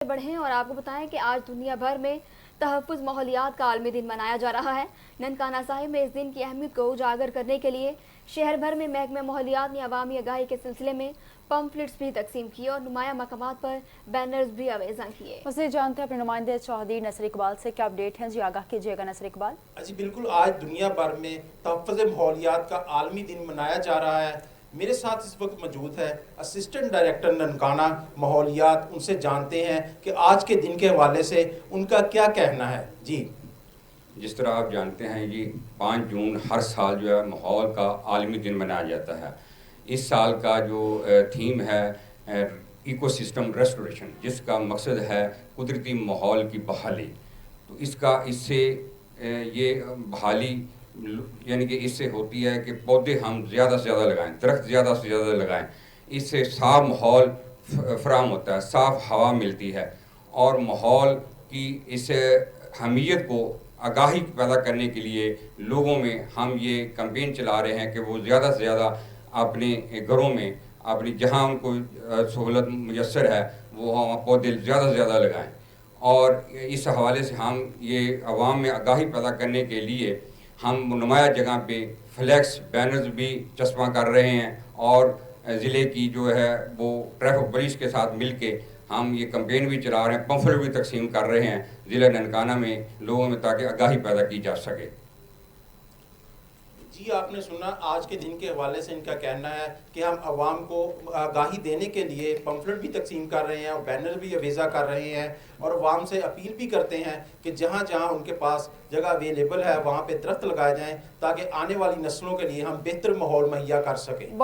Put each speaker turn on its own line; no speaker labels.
बढ़ें और आपको बताएं कि आज दुनिया भर में तहफ़्फ़ुज़ माहौलियात का आलमी दिन मनाया जा रहा है। ननकाना साहिब में इस दिन की अहमियत को उजागर करने के लिए शहर भर में महकमा माहौलियात ने अवामी आगाही के सिलसिले में पम्फलेट्स भी तकसीम किए और नुमाया मकामात पर बैनर्स भी अवेज़ा किए।
उसे जानते हैं अपने नुमाइंदे चौधरी नसर इकबाल से, क्या अपडेट हैं जी, आगाह कीजिएगा नसर इकबाल।
जी बिल्कुल, आज दुनिया भर में तहफ़्फ़ुज़ माहौलियात का आलमी दिन मनाया जा रहा है। मेरे साथ इस वक्त मौजूद है असिस्टेंट डायरेक्टर ननकाना माहौलियात। उनसे जानते हैं कि आज के दिन के हवाले से उनका क्या कहना है। जी,
जिस तरह आप जानते हैं जी, 5 जून हर साल जो है माहौल का आलमी दिन मनाया जाता है। इस साल का जो थीम है इकोसिस्टम रेस्टोरेशन, जिसका मकसद है कुदरती माहौल की बहाली। तो इससे ये बहाली यानी कि इससे होती है कि पौधे हम ज़्यादा से ज़्यादा लगाएं, दरख्त ज़्यादा से ज़्यादा लगाएं। इससे साफ़ माहौल फराहम होता है, साफ़ हवा मिलती है और माहौल की इस अहमियत को आगाही पैदा करने के लिए लोगों में हम ये कैंपेन चला रहे हैं कि वो ज़्यादा से ज़्यादा अपने घरों में, अपनी जहाँ उनको सहूलत मुयस्सर है, वो वहाँ पौधे ज़्यादा से ज़्यादा लगाएं। और इस हवाले से हम ये आवाम में आगाही पैदा करने के लिए हम नुमाया जगह पे फ्लैक्स बैनर्स भी चस्पा कर रहे हैं और ज़िले की जो है वो ट्रैफिक पुलिस के साथ मिल के हम ये कैंपेन भी चला रहे हैं, पम्फलेट भी तकसीम कर रहे हैं ज़िला ननकाना में लोगों में, ताकि आगाही पैदा की जा सके।
जी आपने सुना, आज के दिन के हवाले से इनका कहना है कि हम आवाम को आगाही देने के लिए पम्फलेट भी तकसीम कर रहे हैं और बैनर भी अवेज़ा कर रहे हैं और आवाम से अपील भी करते हैं कि जहाँ जहाँ उनके पास जगह अवेलेबल है वहाँ पे दरख्त लगाए जाएं ताकि आने वाली नस्लों के लिए हम बेहतर माहौल मुहैया कर सकें।